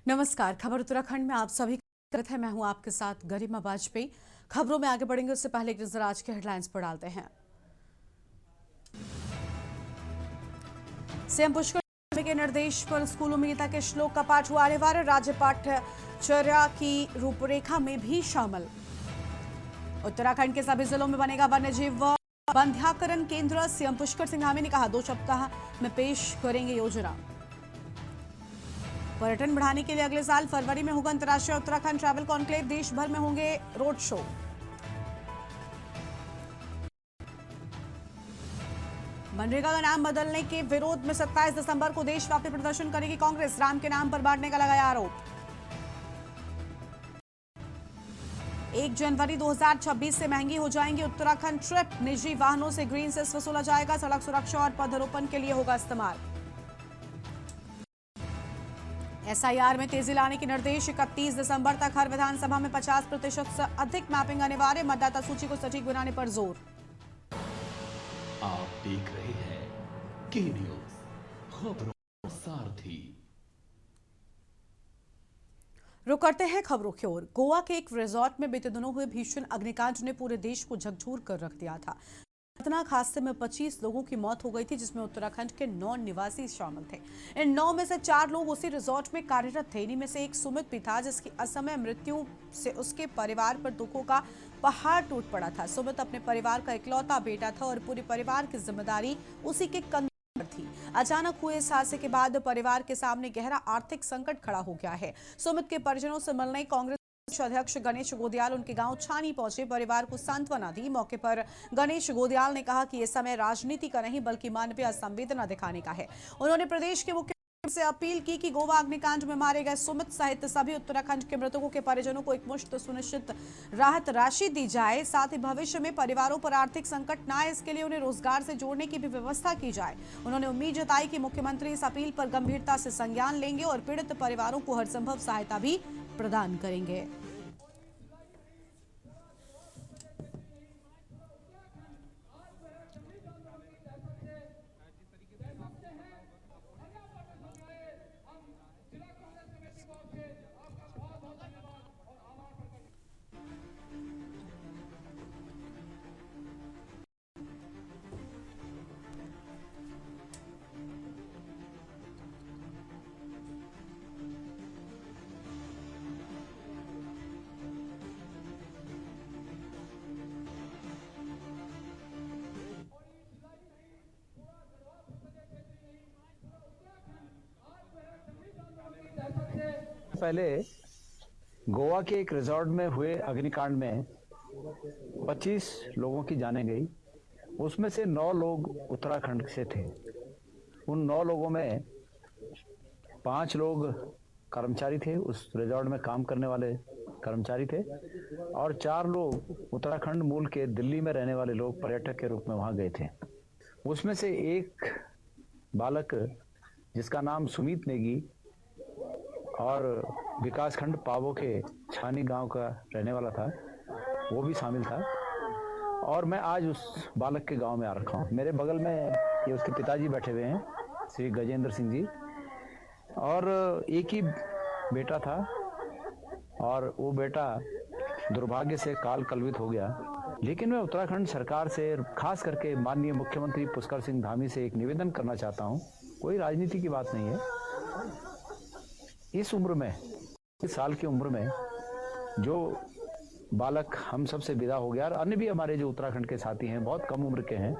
नमस्कार। खबर उत्तराखंड में आप सभी का स्वागत है। मैं हूं आपके साथ गरिमा वाजपेयी। खबरों में आगे बढ़ेंगे उससे पहले एक नजर आज के हेडलाइंस पर डालते हैं। सीएम पुष्कर के निर्देश पर स्कूलों में गीता के श्लोक का पाठ हुआ अनिवार्य। राज्य पाठ्यचर्या की रूपरेखा में भी शामिल। उत्तराखंड के सभी जिलों में बनेगा वन्यजीव बंध्याकरण केंद्र। सीएम पुष्कर सिंह धामी ने कहा 2 सप्ताह में पेश करेंगे योजना। पर्यटन बढ़ाने के लिए अगले साल फरवरी में होगा अंतर्राष्ट्रीय उत्तराखंड ट्रैवल कॉन्क्लेव। देश भर में होंगे रोड शो। मनरेगा का नाम बदलने के विरोध में 27 दिसंबर को देशव्यापी प्रदर्शन करेगी कांग्रेस। राम के नाम पर बांटने का लगाया आरोप। 1 जनवरी 2026 से महंगी हो जाएंगी उत्तराखंड ट्रिप। निजी वाहनों से ग्रीन सेस वसूला जाएगा। सड़क सुरक्षा और पौधरोपण के लिए होगा इस्तेमाल। एसआईआर में तेजी लाने के निर्देश। 31 दिसंबर तक हर विधानसभा में 50% से अधिक मैपिंग अनिवार्य। मतदाता सूची को सटीक बनाने पर जोर। आप देख रहे हैं के न्यूज, खबरों सारथी। रुक करते हैं खबरों की ओर। गोवा के एक रिजॉर्ट में बीते दिनों हुए भीषण अग्निकांड ने पूरे देश को झकझोर कर रख दिया था। खतरनाक हादसे में 25 लोगों की मौत हो गई थी, जिसमें उत्तराखंड के 9 निवासी शामिल थे। इन 9 में से 4 लोग उसी रिजॉर्ट में कार्यरत थे। इन्हीं में से एक सुमित भी था, जिसकी असमय मृत्यु से उसके परिवार पर दुखों का पहाड़ टूट पड़ा था। सुमित अपने परिवार का इकलौता बेटा था और पूरे परिवार की जिम्मेदारी उसी के कंधों पर थी। अचानक हुए इस हादसे के बाद परिवार के सामने गहरा आर्थिक संकट खड़ा हो गया है। सुमित के परिजनों से मिलने कांग्रेस अध्यक्ष गणेश गोदियाल उनके गांव छानी पहुंचे, परिवार को सांत्वना दी। मौके पर गणेश गोदियाल ने कहा कि यह समय राजनीति का नहीं बल्कि मानवीय संवेदना दिखाने का है। उन्होंने प्रदेश के मुख्यमंत्री से अपील की कि गोवा अग्निकांड में मारे गए सुमित सहित सभी उत्तराखंड के मृतकों के परिजनों को एकमुश्त सुनिश्चित राहत राशि दी जाए। साथ ही भविष्य में परिवारों पर आर्थिक संकट न आए, इसके लिए उन्हें रोजगार से जोड़ने की भी व्यवस्था की जाए। उन्होंने उम्मीद जताई कि मुख्यमंत्री इस अपील पर गंभीरता से संज्ञान लेंगे और पीड़ित परिवारों को हर संभव सहायता भी प्रदान करेंगे। पहले गोवा के एक रिजॉर्ट में हुए अग्निकांड में 25 लोगों की जानें गई। उसमें से 9 लोग उत्तराखंड से थे। उन 9 लोगों में 5 लोग कर्मचारी थे, उस रिजॉर्ट में काम करने वाले कर्मचारी थे, और 4 लोग उत्तराखंड मूल के दिल्ली में रहने वाले लोग पर्यटक के रूप में वहां गए थे। उसमें से एक बालक जिसका नाम सुमित नेगी और विकासखंड पावो के छानी गांव का रहने वाला था, वो भी शामिल था। और मैं आज उस बालक के गांव में आ रखा हूँ। मेरे बगल में ये उसके पिताजी बैठे हुए हैं, श्री गजेंद्र सिंह जी, और एक ही बेटा था और वो बेटा दुर्भाग्य से काल कलवित हो गया। लेकिन मैं उत्तराखंड सरकार से, खास करके माननीय मुख्यमंत्री पुष्कर सिंह धामी से एक निवेदन करना चाहता हूँ। कोई राजनीति की बात नहीं है। इस उम्र में, इस साल की उम्र में जो बालक हम सब से विदा हो गया, और अन्य भी हमारे जो उत्तराखंड के साथी हैं बहुत कम उम्र के हैं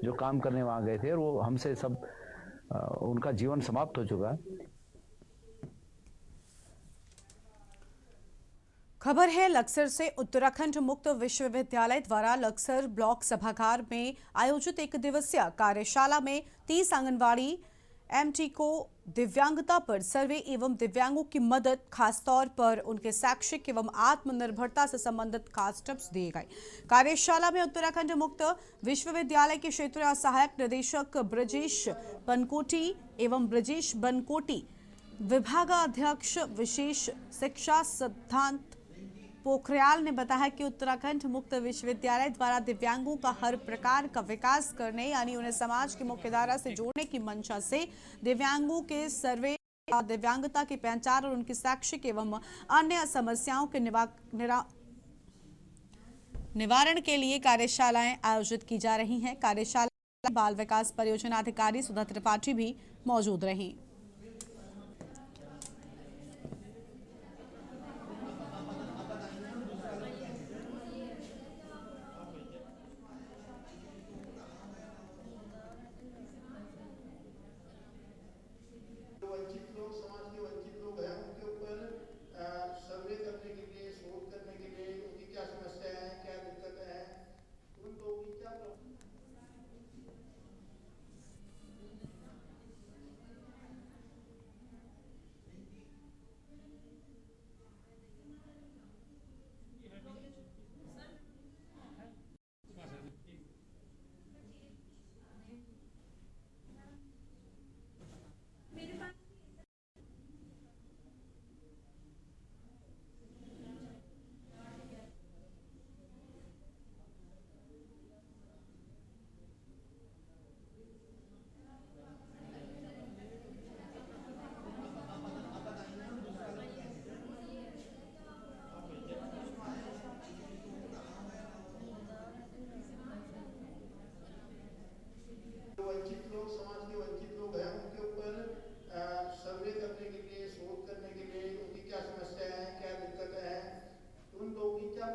जो काम करने वहां गए थे, और वो हमसे सब उनका जीवन समाप्त हो चुका। खबर है लक्सर से। उत्तराखंड मुक्त विश्वविद्यालय द्वारा लक्सर ब्लॉक सभागार में आयोजित एक दिवसीय कार्यशाला में 30 आंगनवाड़ी एमटी को दिव्यांगता पर सर्वे एवं दिव्यांगों की मदद, खासतौर पर उनके शैक्षिक एवं आत्मनिर्भरता से संबंधित खास टिप्स दिए गए। कार्यशाला में उत्तराखंड मुक्त विश्वविद्यालय के क्षेत्रीय सहायक निदेशक ब्रजेश बनकोटी, विभागाध्यक्ष विशेष शिक्षा सिद्धांत पोखरियाल ने बताया कि उत्तराखंड मुक्त विश्वविद्यालय द्वारा दिव्यांगों का हर प्रकार का विकास करने, यानी उन्हें समाज की मुख्यधारा से जोड़ने की मंशा से दिव्यांगों के सर्वे दिव्यांगता की पहचान और उनकी शैक्षिक एवं अन्य समस्याओं के निवारण के लिए कार्यशालाएं आयोजित की जा रही हैं। कार्यशाला में बाल विकास परियोजना अधिकारी सुधा त्रिपाठी भी मौजूद रहीं। वंचित लोग, समाज के वंचित लोग हैं, उनके ऊपर सर्वे करने के लिए, शोध करने के लिए, उनकी क्या समस्याएं हैं, क्या दिक्कतें हैं, उन लोगों की क्या वंचित लोग, समाज के वंचित लोग हैं, उनके ऊपर सर्वे करने के लिए, शोध करने के लिए, उनकी क्या समस्याएं हैं, क्या दिक्कतें हैं, उन लोगों की क्या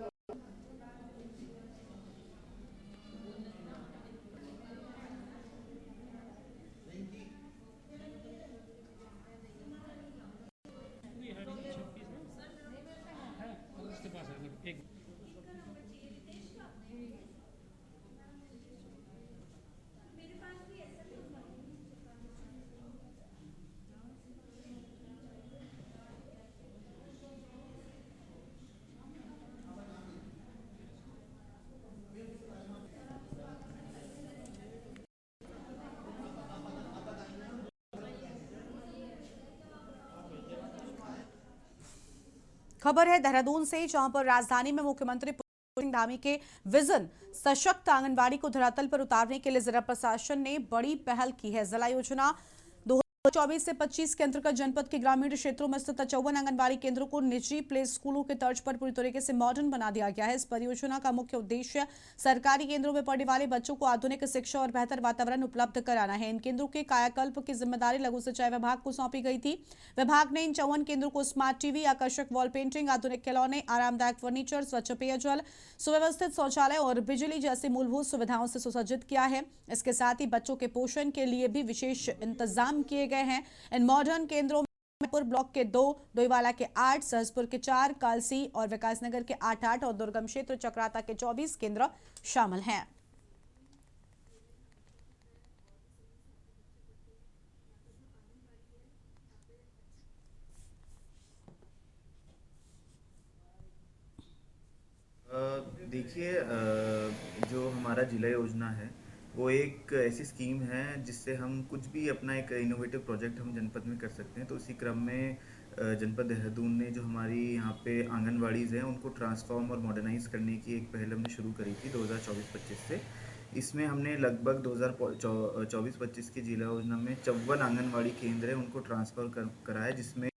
खबर है देहरादून से, जहां पर राजधानी में मुख्यमंत्री सिंह धामी के विजन सशक्त आंगनबाड़ी को धरातल पर उतारने के लिए जिला प्रशासन ने बड़ी पहल की है। जिला योजना 2024 से 25 के अंतर्गत जनपद के ग्रामीण क्षेत्रों में स्थित 54 आंगनबाड़ी केंद्रों को निजी प्ले स्कूलों के तर्ज पर पूरी तरीके से मॉडर्न बना दिया गया है। इस परियोजना का मुख्य उद्देश्य सरकारी केंद्रों में पढ़ने वाले बच्चों को आधुनिक शिक्षा और बेहतर वातावरण उपलब्ध कराना है। इन केंद्रों के कायाकल्प की जिम्मेदारी लघु सिंचाई विभाग को सौंपी गई थी। विभाग ने इन 54 केंद्रों को स्मार्ट टीवी, आकर्षक वॉल पेंटिंग, आधुनिक खिलौने, आरामदायक फर्नीचर, स्वच्छ पेयजल, सुव्यवस्थित शौचालय और बिजली जैसी मूलभूत सुविधाओं से सुसज्जित किया है। इसके साथ ही बच्चों के पोषण के लिए भी विशेष इंतजाम किए गए हैं। इन मॉडर्न केंद्रों में रायपुर ब्लॉक के 2, डोईवाला के 8, सहसपुर के 4, कालसी और विकासनगर के 8 और दुर्गम क्षेत्र चक्राता के 24 केंद्र शामिल हैं। देखिए, जो हमारा जिला योजना है वो एक ऐसी स्कीम है जिससे हम कुछ भी अपना एक इनोवेटिव प्रोजेक्ट हम जनपद में कर सकते हैं। तो इसी क्रम में जनपद देहरादून ने जो हमारी यहाँ पे आंगनवाड़ीज़ हैं उनको ट्रांसफॉर्म और मॉडर्नाइज़ करने की एक पहल हमने शुरू करी थी 2024-25 से। इसमें हमने लगभग 2024-25 की जिला योजना में 54 आंगनवाड़ी केंद्र हैं उनको ट्रांसफ़र करा है, जिसमें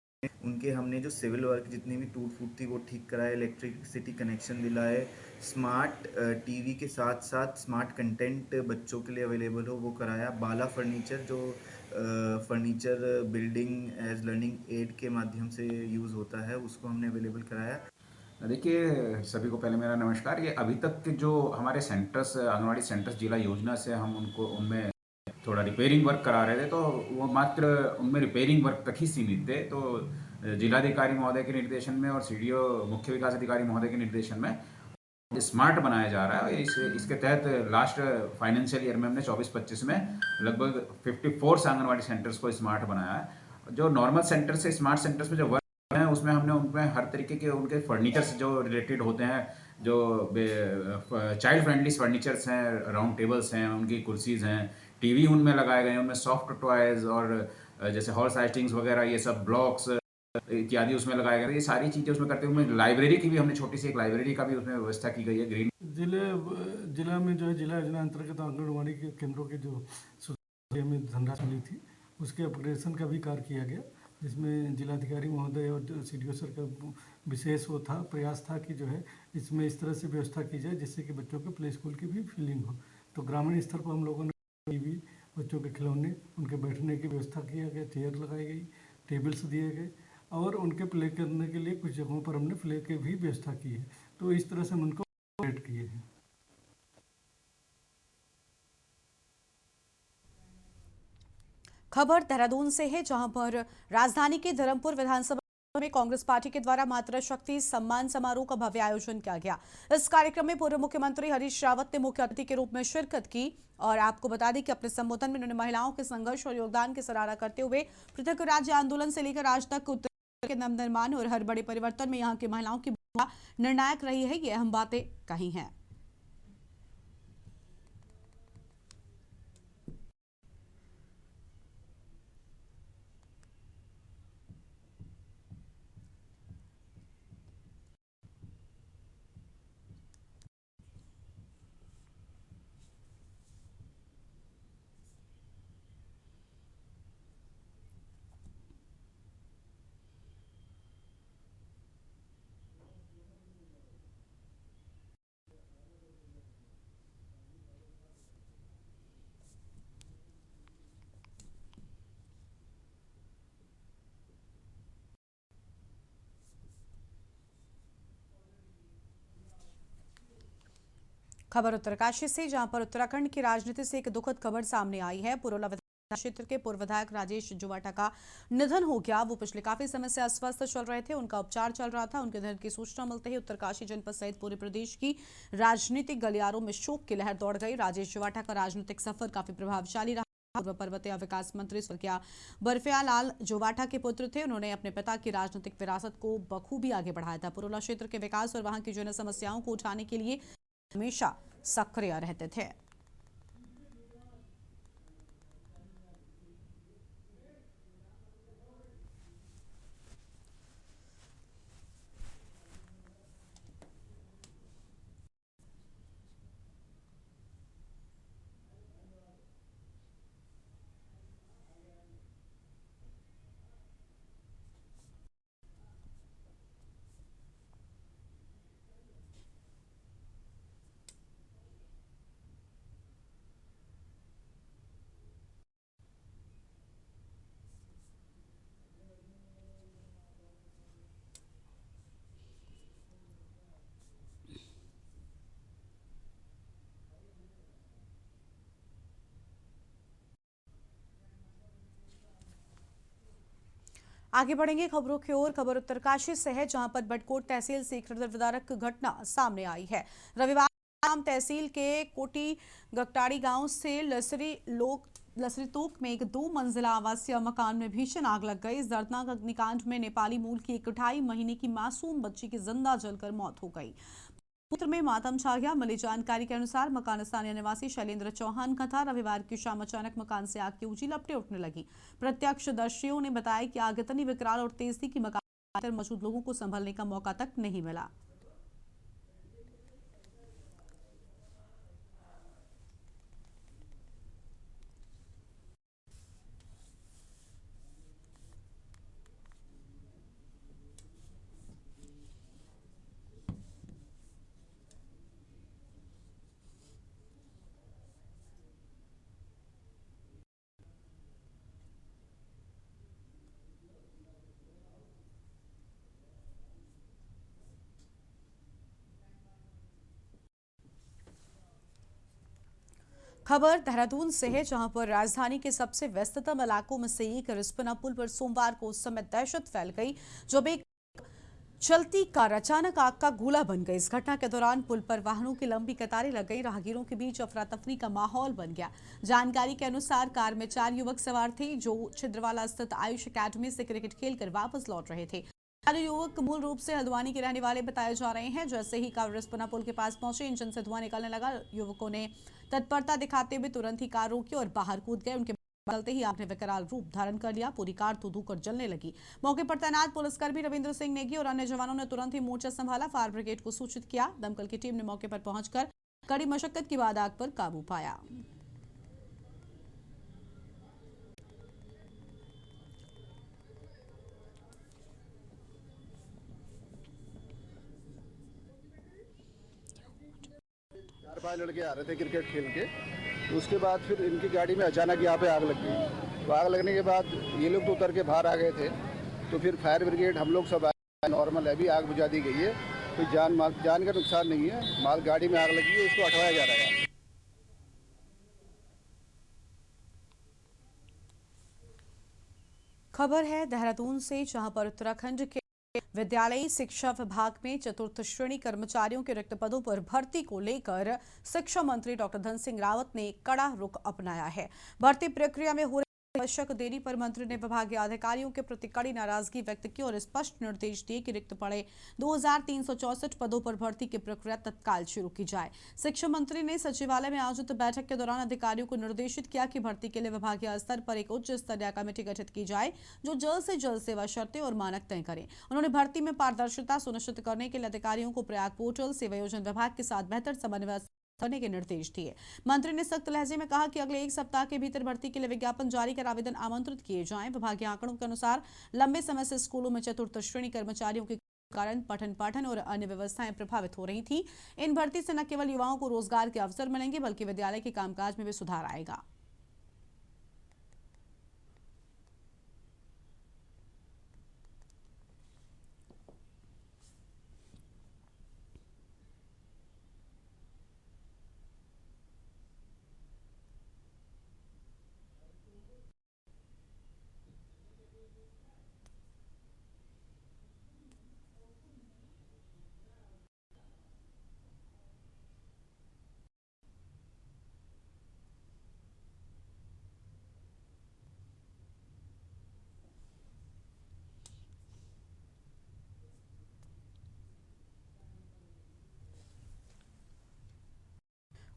उनके हमने जो सिविल वर्क जितनी भी टूट फूट थी वो ठीक कराए, इलेक्ट्रिसिटी कनेक्शन दिलाए, स्मार्ट टीवी के साथ साथ स्मार्ट कंटेंट बच्चों के लिए अवेलेबल हो वो कराया। बाला फर्नीचर जो furniture building as learning aid के माध्यम से यूज़ होता है उसको हमने अवेलेबल कराया। देखिए, सभी को पहले मेरा नमस्कार। ये अभी तक के जो हमारे सेंटर्स, आंगनवाड़ी सेंटर्स जिला योजना से हम उनमें थोड़ा रिपेयरिंग वर्क करा रहे थे, तो वो मात्र उनमें रिपेयरिंग वर्क तक ही सीमित थे। तो जिलाधिकारी महोदय के निर्देशन में और सीडीओ मुख्य विकास अधिकारी महोदय के निर्देशन में स्मार्ट बनाया जा रहा है। इसके तहत लास्ट फाइनेंशियल ईयर में हमने 24-25 में लगभग 54 आंगनवाड़ी सेंटर्स को स्मार्ट बनाया है। जो नॉर्मल सेंटर से स्मार्ट सेंटर्स में जो वर्क है उसमें हमने उनमें हर तरीके के उनके फर्नीचर्स जो रिलेटेड होते हैं, जो चाइल्ड फ्रेंडली फर्नीचर्स हैं, राउंड टेबल्स हैं, उनकी कुर्सीज़ हैं, टीवी उनमें लगाए गए हैं, उनमें सॉफ्ट टॉयज़ और जैसे हॉर्स राइडिंग्स वगैरह, ये सब ब्लॉक्स इत्यादि उसमें लगाए गए। ये सारी चीज़ें उसमें करते हुए लाइब्रेरी की भी हमने छोटी सी एक लाइब्रेरी का भी उसमें व्यवस्था की गई है। ग्रीन जिला में जो है जिला योजना अंतर्गत आंगनबाड़ी के केंद्रों के जो में धनराशि मिली थी उसके अपग्रेडेशन का भी कार्य किया गया। जिसमें जिलाधिकारी महोदय और सीडीओ सर का विशेष वो था, प्रयास था कि जो है इसमें इस तरह से व्यवस्था की जाए जिससे कि बच्चों के प्ले स्कूल की भी फीलिंग हो। तो ग्रामीण स्तर पर हम लोगों ने टीवी, बच्चों के खिलौने, उनके बैठने की व्यवस्था किया गया, चेयर लगाई गई, टेबल्स दिए गए और उनके प्ले करने के लिए कुछ जगहों पर हमने प्ले की भी व्यवस्था की है। तो इस तरह से हम उनको अपडेट किए हैं। खबर देहरादून से है, जहां पर राजधानी के धर्मपुर विधानसभा में कांग्रेस पार्टी के द्वारा मातृशक्ति सम्मान समारोह का भव्य आयोजन किया गया। इस कार्यक्रम में पूर्व मुख्यमंत्री हरीश रावत ने मुख्य अतिथि के रूप में शिरकत की और आपको बता दें कि अपने संबोधन में उन्होंने महिलाओं के संघर्ष और योगदान की सराहना करते हुए पृथक राज्य आंदोलन से लेकर आज तक उत्तर के नवनिर्माण और हर बड़े परिवर्तन में यहाँ की महिलाओं की भूमिका निर्णायक रही है, ये अहम बातें कही हैं। खबर उत्तरकाशी से, जहां पर उत्तराखंड की राजनीति से एक दुखद खबर सामने आई है। पुरोला विधानसभा क्षेत्र के पूर्व विधायक राजेश जुवाटा का निधन हो गया। वो पिछले काफी समय से अस्वस्थ चल रहे थे, उनका उपचार चल रहा था। उनके निधन की सूचना मिलते ही उत्तरकाशी जनपद सहित पूरे प्रदेश की राजनीतिक गलियारों में शोक की लहर दौड़ गई। राजेश जुवाटा का राजनीतिक सफर काफी प्रभावशाली रहा। पूर्व पर्वतीय विकास मंत्री स्वर्गीय बर्फिया लाल जुवाटा के पुत्र थे। उन्होंने अपने पिता की राजनीतिक विरासत को बखूबी आगे बढ़ाया था। पुरोला क्षेत्र के विकास और वहां की जन समस्याओं को उठाने के लिए हमेशा सक्रिय रहते थे। आगे बढ़ेंगे खबरों की ओर। खबर उत्तरकाशी से है, जहां पर बडकोट तहसील से एक हृदयविदारक घटना सामने आई है। रविवार शाम तहसील के कोटी गकटाड़ी गांव से लसरीतोक में एक 2 मंजिला आवासीय मकान में भीषण आग लग गई। इस दर्दनाक अग्निकांड में नेपाली मूल की एक 2.5 महीने की मासूम बच्ची की जिंदा जलकर मौत हो गई। पुत्र में मातम छा गया। मिली जानकारी के अनुसार मकान स्थानीय निवासी शैलेंद्र चौहान का था। रविवार की शाम अचानक मकान से आग की ऊंची लपटें उठने लगी। प्रत्यक्षदर्शियों ने बताया कि आग इतनी विकराल और तेज थी कि मकान में मौजूद लोगों को संभलने का मौका तक नहीं मिला। खबर देहरादून से है, जहां पर राजधानी के सबसे व्यस्ततम इलाकों में से एक रिस्पना पुल पर सोमवार को उस समय दहशत फैल गई जब एक चलती कार अचानक आग का गोला बन गई। इस घटना के दौरान पुल पर वाहनों की लंबी कतारें लग गई। राहगीरों के बीच अफरा तफरी का माहौल बन गया। जानकारी के अनुसार कार में 4 युवक सवार थे, जो छिंदवाड़ा स्थित आयुष अकेडमी से क्रिकेट खेलकर वापस लौट रहे थे। चारों युवक मूल रूप से हल्द्वानी के रहने वाले बताए जा रहे हैं। जैसे ही कार रिस्पना पुल के पास पहुंचे, इंजन से धुआं निकलने लगा। युवकों ने तत्परता दिखाते हुए तुरंत ही कार रोकी और बाहर कूद गए। उनके चलते ही आग ने विकराल रूप धारण कर लिया। पूरी कार तो धू कर जलने लगी। मौके पर तैनात पुलिसकर्मी रविंद्र सिंह नेगी और अन्य जवानों ने तुरंत ही मोर्चा संभाला। फायर ब्रिगेड को सूचित किया। दमकल की टीम ने मौके पर पहुंचकर कड़ी मशक्कत के बाद आग पर काबू पाया। 5 लड़के आ रहे थे क्रिकेट खेल के, तो उसके बाद फिर इनकी गाड़ी में अचानक यहाँ पे आग लग गई। तो आग लगने के बाद ये लोग तो उतर के बाहर आ गए थे, तो फिर फायर ब्रिगेड हम लोग सब आए, नॉर्मल है, अभी आग बुझा दी गई है, कोई जान का नुकसान नहीं है। माल गाड़ी में आग लगी है, इसको हटवाया जा रहा है। खबर है देहरादून से, जहां पर उत्तराखंड के विद्यालयी शिक्षा विभाग में चतुर्थ श्रेणी कर्मचारियों के रिक्त पदों पर भर्ती को लेकर शिक्षा मंत्री डॉक्टर धन सिंह रावत ने कड़ा रुख अपनाया है। भर्ती प्रक्रिया में हो रही आवश्यक देरी पर मंत्री ने विभागीय अधिकारियों के प्रति कड़ी नाराजगी व्यक्त की और स्पष्ट निर्देश दिए कि रिक्त पड़े 2364 पदों पर भर्ती की प्रक्रिया तत्काल शुरू की जाए। शिक्षा मंत्री ने सचिवालय में आयोजित बैठक के दौरान अधिकारियों को निर्देशित किया कि भर्ती के लिए विभागीय स्तर पर एक उच्च स्तरीय कमेटी गठित की जाए, जो जल्द से जल्द सेवा शर्तें और मानक तय करे। उन्होंने भर्ती में पारदर्शिता सुनिश्चित करने के लिए अधिकारियों को प्रयाग पोर्टल, सेवा योजना विभाग के साथ बेहतर समन्वय करने के निर्देश दिए। मंत्री ने सख्त लहजे में कहा कि अगले 1 सप्ताह के भीतर भर्ती के लिए विज्ञापन जारी कर आवेदन आमंत्रित किए जाएं। विभागीय आंकड़ों के अनुसार लंबे समय से स्कूलों में चतुर्थ श्रेणी कर्मचारियों के कारण पठन पाठन और अन्य व्यवस्थाएं प्रभावित हो रही थी। इन भर्ती से न केवल युवाओं को रोजगार के अवसर मिलेंगे, बल्कि विद्यालय के कामकाज में भी सुधार आएगा।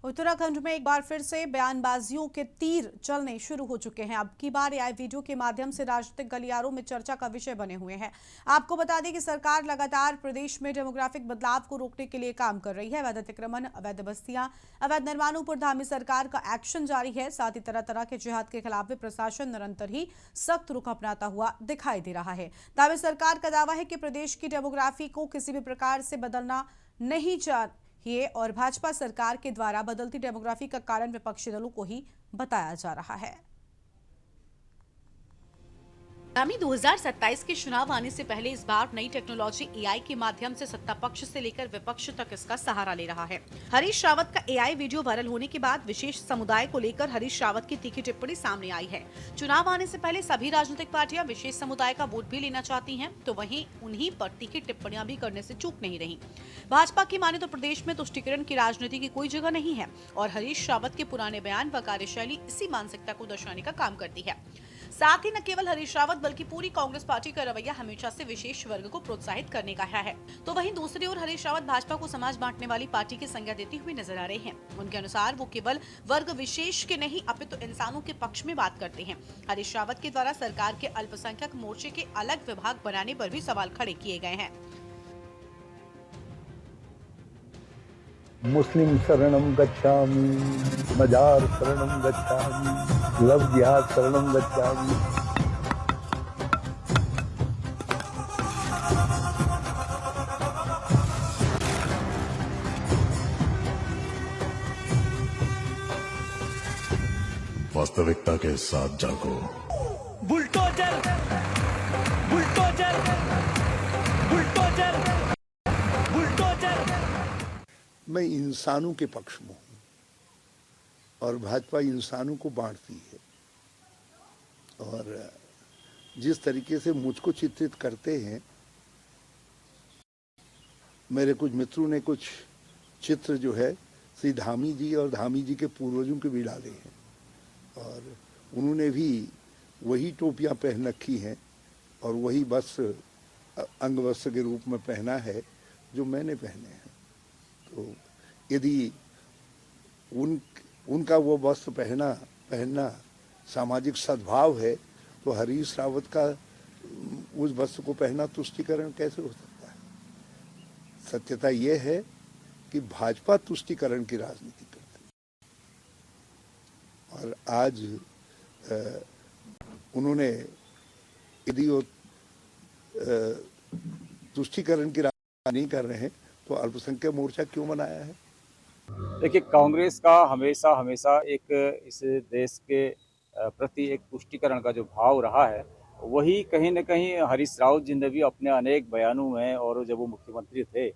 उत्तराखंड में एक बार फिर से बयानबाजियों के तीर चलने शुरू हो चुके हैं। अब की बार एआई वीडियो के माध्यम से राजनीतिक गलियारों में चर्चा का विषय बने हुए हैं। आपको बता दें कि सरकार लगातार प्रदेश में डेमोग्राफिक बदलाव को रोकने के लिए काम कर रही है। अवैध अतिक्रमण, अवैध बस्तियां, अवैध निर्माणों पर धामी सरकार का एक्शन जारी है। साथ ही तरह तरह के जिहाद के खिलाफ भी प्रशासन निरंतर ही सख्त रुख अपनाता हुआ दिखाई दे रहा है। दावे सरकार का दावा है कि प्रदेश की डेमोग्राफी को किसी भी प्रकार से बदलना नहीं चाहिए और भाजपा सरकार के द्वारा बदलती डेमोग्राफी का कारण विपक्षी दलों को ही बताया जा रहा है। आगामी 2027 के चुनाव आने से पहले इस बार नई टेक्नोलॉजी एआई के माध्यम से सत्ता पक्ष से लेकर विपक्ष तक इसका सहारा ले रहा है। हरीश रावत का एआई वीडियो वायरल होने के बाद विशेष समुदाय को लेकर हरीश रावत की तीखी टिप्पणी सामने आई है। चुनाव आने से पहले सभी राजनीतिक पार्टियां विशेष समुदाय का वोट भी लेना चाहती हैं, तो वहीं उन्हीं पर तीखी टिप्पणियां भी करने से चूक नहीं रही। भाजपा की माने तो प्रदेश में तुष्टीकरण की राजनीति की कोई जगह नहीं है और हरीश रावत के पुराने बयान व कार्यशैली इसी मानसिकता को दर्शाने का काम करती है। साथ ही न केवल हरीश रावत बल्कि पूरी कांग्रेस पार्टी का रवैया हमेशा से विशेष वर्ग को प्रोत्साहित करने का है। तो वहीं दूसरी ओर हरीश रावत भाजपा को समाज बांटने वाली पार्टी की संज्ञा देती हुई नजर आ रहे हैं। उनके अनुसार वो केवल वर्ग विशेष के नहीं अपितु इंसानों के पक्ष में बात करते हैं। हरीश रावत के द्वारा सरकार के अल्पसंख्यक मोर्चे के अलग विभाग बनाने पर भी सवाल खड़े किए गए हैं। मुस्लिम शरणं गच्छामि, मजार शरणं गच्छामि, लव जिहाद शरणं गच्छामि। वास्तविकता के साथ जागो। Bulldozer, bulldozer, bulldozer, bulldozer. मैं इंसानों के पक्ष में हूँ और भाजपा इंसानों को बांटती है और जिस तरीके से मुझको चित्रित करते हैं, मेरे कुछ मित्रों ने कुछ चित्र जो है श्री धामी जी और धामी जी के पूर्वजों के भी डाले हैं और उन्होंने भी वही टोपियां पहन रखी हैं और वही वस्त्र अंग वस्त्र के रूप में पहना है जो मैंने पहने हैं। तो यदि उनका वो वस्त्र पहनना सामाजिक सद्भाव है, तो हरीश रावत का उस वस्त्र को पहनना तुष्टीकरण कैसे हो सकता है? सत्यता यह है कि भाजपा तुष्टीकरण की राजनीति करती है और आज उन्होंने यदि वो तुष्टीकरण की राजनीति नहीं कर रहे हैं तो अल्पसंख्यक मोर्चा क्यों बनाया है? देखिए, कांग्रेस का हमेशा हमेशा एक इस देश के प्रति एक पुष्टिकरण का जो भाव रहा है, वही कहीं न कहीं हरीश रावत जी ने भी अपने अनेक बयानों में, और जब वो मुख्यमंत्री थे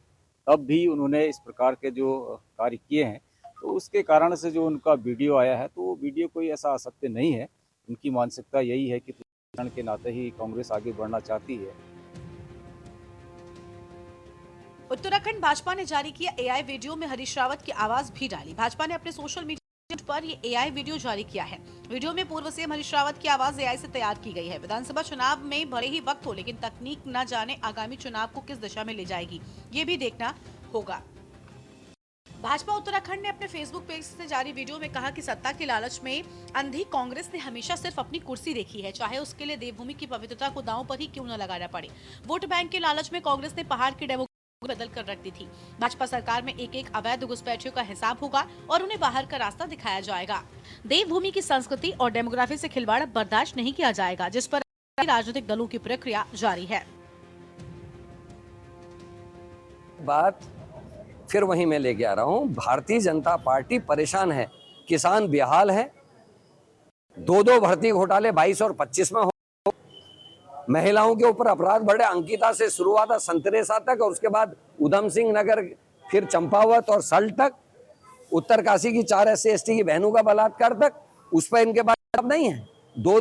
तब भी उन्होंने इस प्रकार के जो कार्य किए हैं, तो उसके कारण से जो उनका वीडियो आया है, तो वो वीडियो कोई ऐसा असत्य नहीं है। उनकी मानसिकता यही है कि पुष्टिकरण के नाते ही कांग्रेस आगे बढ़ना चाहती है। उत्तराखंड भाजपा ने जारी किया एआई वीडियो में हरीश रावत की आवाज भी डाली। भाजपा ने अपने सोशल मीडिया पर ये एआई वीडियो जारी किया है। वीडियो में पूर्व सीएम हरीश रावत की आवाज एआई से तैयार की गई है। विधानसभा चुनाव में भले ही वक्त हो, लेकिन तकनीक न जाने आगामी चुनाव को किस दिशा में ले जाएगी, ये भी देखना होगा। भाजपा उत्तराखंड ने अपने फेसबुक पेज से जारी वीडियो में कहा कि सत्ता के लालच में अंधी कांग्रेस ने हमेशा सिर्फ अपनी कुर्सी देखी है, चाहे उसके लिए देवभूमि की पवित्रता को दांव पर ही क्यों न लगाना पड़े। वोट बैंक के लालच में कांग्रेस ने पहाड़ की डेमो बदल कर रख दी थी। भाजपा सरकार में एक एक अवैध घुसपैठियों का हिसाब होगा और उन्हें बाहर का रास्ता दिखाया जाएगा। देवभूमि की संस्कृति और डेमोग्राफी से खिलवाड़ बर्दाश्त नहीं किया जाएगा, जिस पर राजनीतिक दलों की प्रक्रिया जारी है। बात फिर वहीं मैं लेके आ रहा हूँ, भारतीय जनता पार्टी परेशान है, किसान बेहाल है। दो भर्ती घोटाले 22 और 25 में हो, महिलाओं के ऊपर अपराध बढ़े। अंकिता से शुरू हुआ था संतरेसा तक, और उसके बाद उधम सिंह नगर, फिर चंपावत और सल्ट तक, उत्तरकाशी की 4 SC/ST की बहनों का बलात्कार तक, उस पर इनके पास जवाब नहीं है। दो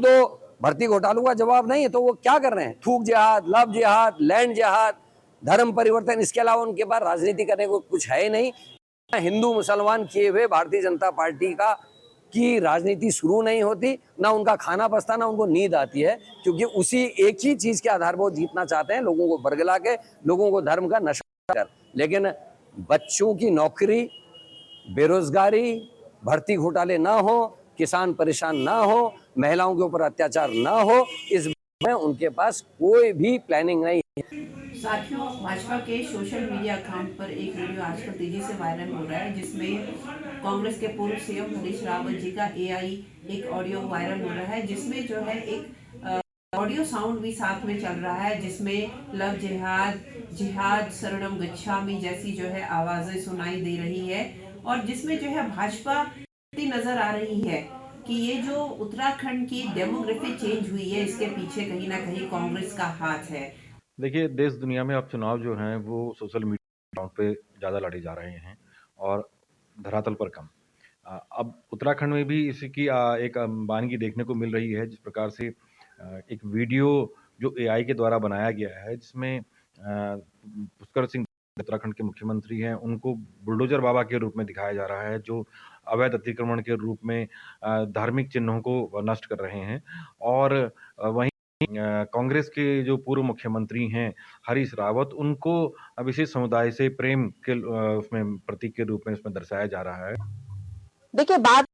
भर्ती घोटालों का जवाब नहीं है, तो वो क्या कर रहे हैं? थूक जिहाद, लव जिहाद, लैंड जिहाद, धर्म परिवर्तन, इसके अलावा उनके पास राजनीति करने को कुछ है ही नहीं। हिंदू मुसलमान किए हुए भारतीय जनता पार्टी की राजनीति शुरू नहीं होती, ना उनका खाना पचता, ना उनको नींद आती है, क्योंकि उसी एक ही चीज के आधार पर वो जीतना चाहते हैं, लोगों को बरगला के, लोगों को धर्म का नशा कर। लेकिन बच्चों की नौकरी, बेरोजगारी, भर्ती घोटाले ना हो, किसान परेशान ना हो, महिलाओं के ऊपर अत्याचार ना हो, इस में उनके पास कोई भी प्लानिंग नहीं है। साथियों, भाजपा के सोशल मीडिया अकाउंट पर एक वीडियो आजकल तेजी से वायरल हो रहा है, जिसमें कांग्रेस के पूर्व सीएम हरीश रावत जी का एआई एक ऑडियो वायरल हो रहा है, जिसमें जो है एक ऑडियो साउंड भी साथ में चल रहा है, जिसमें लव जिहाद, जिहाद शरणम गच्छामि जैसी जो है आवाजें सुनाई दे रही है, और जिसमें जो है भाजपा नजर आ रही है कि ये जो उत्तराखंड की डेमोग्राफी चेंज हुई है, इसके पीछे कहीं ना कहीं कांग्रेस का हाथ है। देखिए, देश दुनिया में अब चुनाव जो हैं वो सोशल मीडिया अकाउंट पे ज़्यादा लड़े जा रहे हैं और धरातल पर कम। अब उत्तराखंड में भी इसी की एक वानगी देखने को मिल रही है, जिस प्रकार से एक वीडियो जो एआई के द्वारा बनाया गया है, जिसमें पुष्कर सिंह उत्तराखंड के मुख्यमंत्री हैं, उनको बुलडोजर बाबा के रूप में दिखाया जा रहा है, जो अवैध अतिक्रमण के रूप में धार्मिक चिन्हों को नष्ट कर रहे हैं। और वहीं कांग्रेस के जो पूर्व मुख्यमंत्री हैं हरीश रावत, उनको विशेष समुदाय से प्रेम के उसमें प्रतीक के रूप में उसमें दर्शाया जा रहा है। देखिए, बात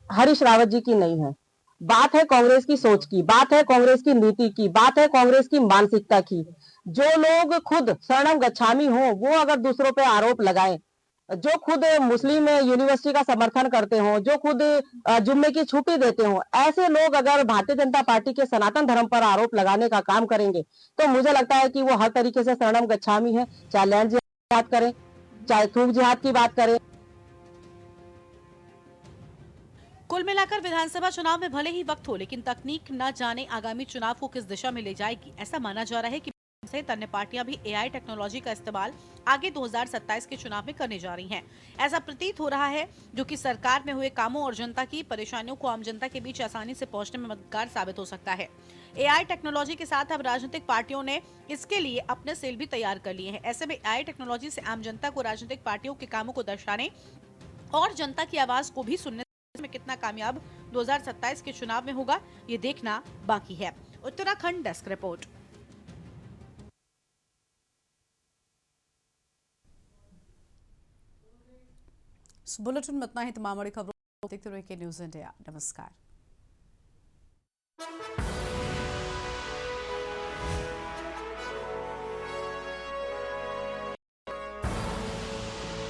हरीश रावत जी की नहीं है, बात है कांग्रेस की सोच की, बात है कांग्रेस की नीति की, बात है कांग्रेस की मानसिकता की। जो लोग खुद शरणम गच्छामी हो, वो अगर दूसरों पे आरोप लगाएं, जो खुद मुस्लिम यूनिवर्सिटी का समर्थन करते हो, जो खुद जुम्मे की छुट्टी देते हो, ऐसे लोग अगर भारतीय जनता पार्टी के सनातन धर्म पर आरोप लगाने का काम करेंगे, तो मुझे लगता है कि वो हर तरीके से शरणम गच्छामी है। चाहे लैंड जिहाद की बात करें, चाहे थूक जिहाद की बात करें। कुल मिलाकर विधानसभा चुनाव में भले ही वक्त हो, लेकिन तकनीक न जाने आगामी चुनाव को किस दिशा में ले जाएगी। ऐसा माना जा रहा है कि सहित अन्य पार्टियां भी एआई टेक्नोलॉजी का इस्तेमाल आगे 2027 के चुनाव में करने जा रही हैं। ऐसा प्रतीत हो रहा है, जो कि सरकार में हुए कामों और जनता की परेशानियों को आम जनता के बीच आसानी से पहुंचने में मददगार साबित हो सकता है। एआई टेक्नोलॉजी के साथ अब राजनीतिक पार्टियों ने इसके लिए अपने सेल भी तैयार कर लिए हैं। ऐसे में एआई टेक्नोलॉजी से आम जनता को राजनीतिक पार्टियों के कामों को दर्शाने और जनता की आवाज को भी सुनने में कितना कामयाब 2027 के चुनाव में होगा, ये देखना बाकी है। Uttarakhand desk report. बुलेटिन में इतना ही। तमाम बड़ी खबरों देखते रहिए न्यूज़ इंडिया। नमस्कार।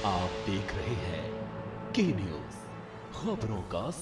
आप देख रहे हैं के न्यूज़, खबरों का